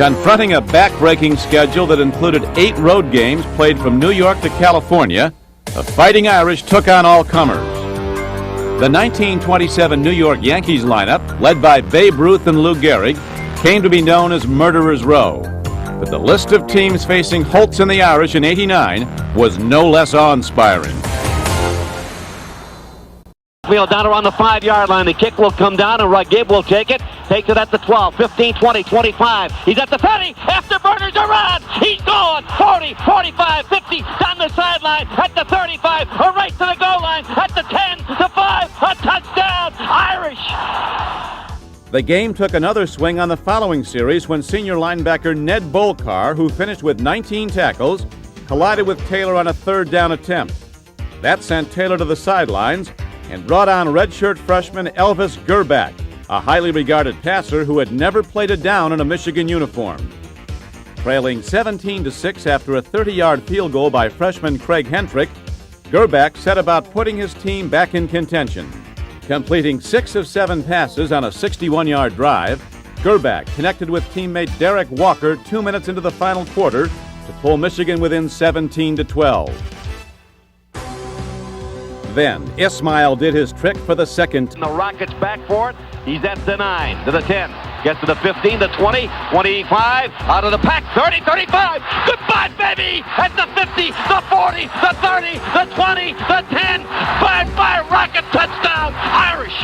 Confronting a back-breaking schedule that included 8 road games played from New York to California, the Fighting Irish took on all comers. The 1927 New York Yankees lineup, led by Babe Ruth and Lou Gehrig, came to be known as Murderers Row. But the list of teams facing Holtz and the Irish in '89 was no less awe-inspiring. Field down around the 5-yard line. The kick will come down, and Gibb will take it. Takes it at the 12, 15, 20, 25. He's at the 30. Afterburners are on. He's gone. 40, 45, 50. Down the sideline at the 35. A race to the goal line at the 10, the 5. A touchdown. Irish. The game took another swing on the following series when senior linebacker Ned Bolcar, who finished with 19 tackles, collided with Taylor on a 3rd down attempt. That sent Taylor to the sidelines and brought on redshirt freshman Elvis Gerbach, a highly regarded passer who had never played a down in a Michigan uniform. Trailing 17-6 after a 30-yard field goal by freshman Craig Hentrick, Gerbach set about putting his team back in contention. Completing 6 of 7 passes on a 61-yard drive, Gerbach connected with teammate Derek Walker 2 minutes into the final quarter to pull Michigan within 17-12. Then, Ismail did his trick for the second. And the Rockets back for it. He's at the 9, to the 10. Gets to the 15, the 20, 25. Out of the pack, 30, 35. Goodbye, baby! At the 50, the 40, the 30, the 20, the 10. Bye-bye, Rocket touchdown, Irish!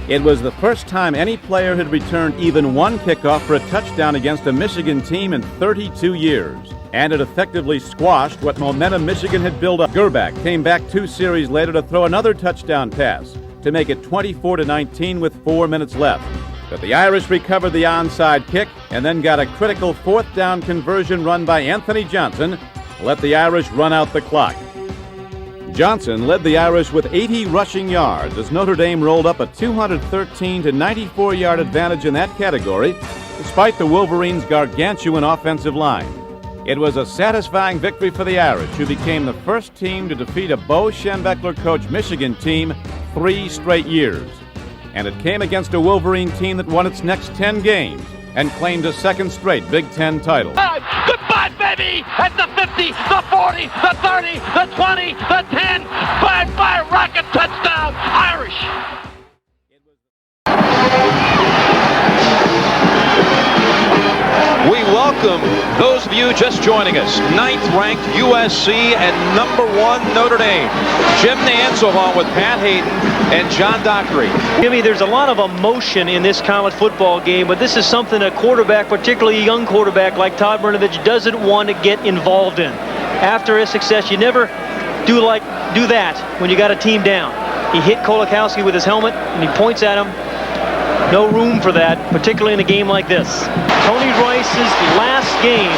It was the first time any player had returned even one kickoff for a touchdown against a Michigan team in 32 years. And it effectively squashed what momentum Michigan had built up. Gerbach came back 2 series later to throw another touchdown pass to make it 24-19 with 4 minutes left. But the Irish recovered the onside kick and then got a critical 4th down conversion run by Anthony Johnson to let the Irish run out the clock. Johnson led the Irish with 80 rushing yards as Notre Dame rolled up a 213-94-yard advantage in that category, despite the Wolverines' gargantuan offensive line. It was a satisfying victory for the Irish, who became the first team to defeat a Bo Schembechler-coached Michigan team 3 straight years. And it came against a Wolverine team that won its next 10 games and claimed a 2nd straight Big Ten title. Goodbye, baby! At the 50, the 40, the 30, the 20, the 10. Bye-bye, Rocket touchdown, Irish! We welcome those of you just joining us. 9th-ranked USC and #1 Notre Dame. Jim Nantz along with Pat Hayden and John Dockery. Jimmy, there's a lot of emotion in this college football game, but this is something a quarterback, particularly a young quarterback like Todd Brnovich, doesn't want to get involved in. After his success, you never do that when you got a team down. He hit Kolakowski with his helmet, and he points at him. No room for that, particularly in a game like this. Tony Rice's last game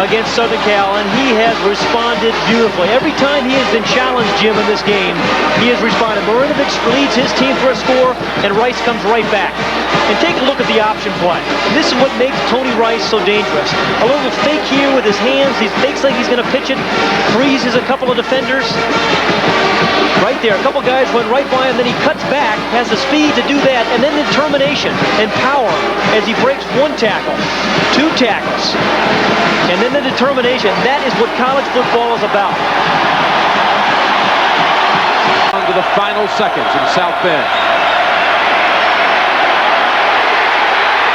against Southern Cal, and he has responded beautifully. Every time he has been challenged, Jim, in this game, he has responded. Marinovich leads his team for a score, and Rice comes right back. And take a look at the option play. This is what makes Tony Rice so dangerous. A little fake here with his hands. He fakes like he's going to pitch it, freezes a couple of defenders. Right there, a couple guys went right by him, then he cuts back, has the speed to do that, and then determination and power as he breaks 1 tackle, 2 tackles, and then the determination. That is what college football is about. On to the final seconds in South Bend.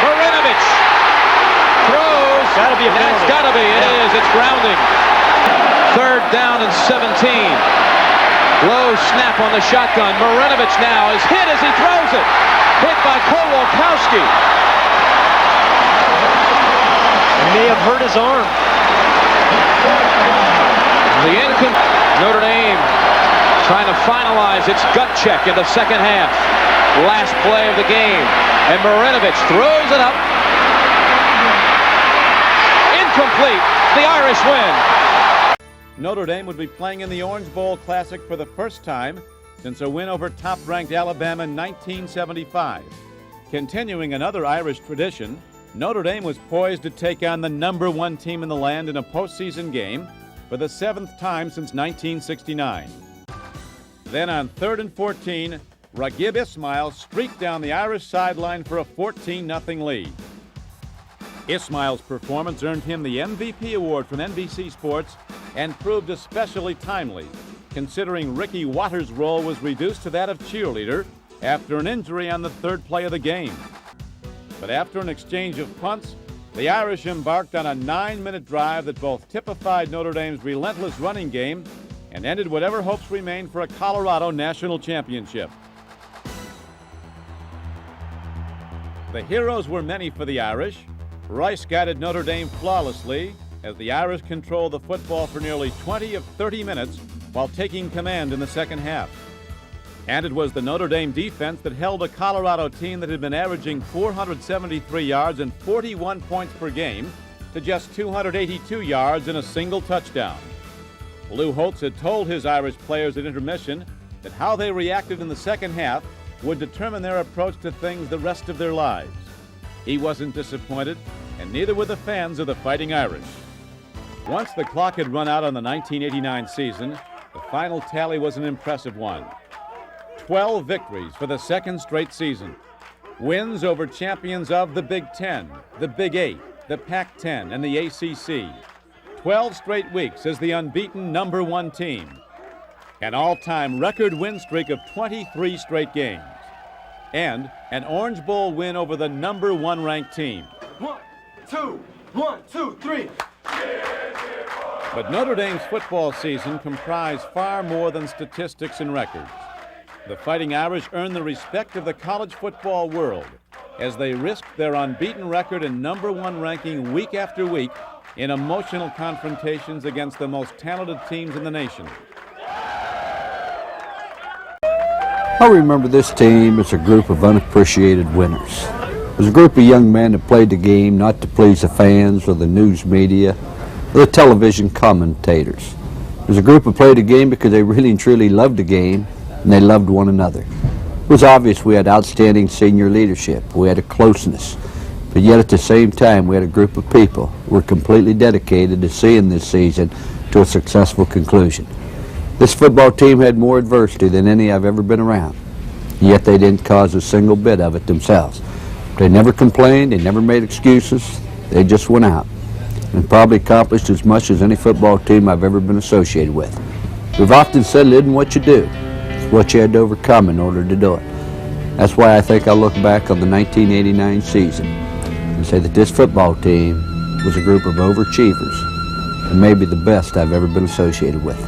Marinovich throws. Gotta be a penalty. That's gotta be. It is. It's grounding. 3rd down and 17. Low snap on the shotgun. Marinovich now is hit as he throws it. Hit by Kolakowski. He may have hurt his arm. Notre Dame trying to finalize its gut check in the second half. Last play of the game. And Marinovich throws it up. Incomplete. The Irish win. Notre Dame would be playing in the Orange Bowl Classic for the first time since a win over top-ranked Alabama in 1975. Continuing another Irish tradition, Notre Dame was poised to take on the #1 team in the land in a postseason game for the 7th time since 1969. Then on 3rd and 14, Raghib Ismail streaked down the Irish sideline for a 14-0 lead. Ismail's performance earned him the MVP award from NBC Sports and proved especially timely, considering Ricky Waters' role was reduced to that of cheerleader after an injury on the third play of the game. But after an exchange of punts, the Irish embarked on a 9-minute drive that both typified Notre Dame's relentless running game and ended whatever hopes remained for a Colorado national championship. The heroes were many for the Irish. Rice guided Notre Dame flawlessly as the Irish controlled the football for nearly 20 of 30 minutes while taking command in the second half. And it was the Notre Dame defense that held a Colorado team that had been averaging 473 yards and 41 points per game to just 282 yards and a single touchdown. Lou Holtz had told his Irish players at intermission that how they reacted in the second half would determine their approach to things the rest of their lives. He wasn't disappointed, and neither were the fans of the Fighting Irish. Once the clock had run out on the 1989 season, the final tally was an impressive one. 12 victories for the second straight season. Wins over champions of the Big Ten, the Big Eight, the Pac-10, and the ACC. 12 straight weeks as the unbeaten #1 team. An all-time record win streak of 23 straight games. And an Orange Bowl win over the #1 ranked team. 1, 2, 1, 2, 3. But Notre Dame's football season comprised far more than statistics and records. The Fighting Irish earned the respect of the college football world as they risked their unbeaten record and #1 ranking week after week in emotional confrontations against the most talented teams in the nation. I remember this team as a group of unappreciated winners. It was a group of young men that played the game not to please the fans or the news media or the television commentators. It was a group that played the game because they really and truly loved the game and they loved one another. It was obvious we had outstanding senior leadership. We had a closeness. But yet at the same time, we had a group of people who were completely dedicated to seeing this season to a successful conclusion. This football team had more adversity than any I've ever been around, yet they didn't cause a single bit of it themselves. They never complained, they never made excuses, they just went out and probably accomplished as much as any football team I've ever been associated with. We've often said it isn't what you do, it's what you had to overcome in order to do it. That's why I think I'll look back on the 1989 season and say that this football team was a group of overachievers and maybe the best I've ever been associated with.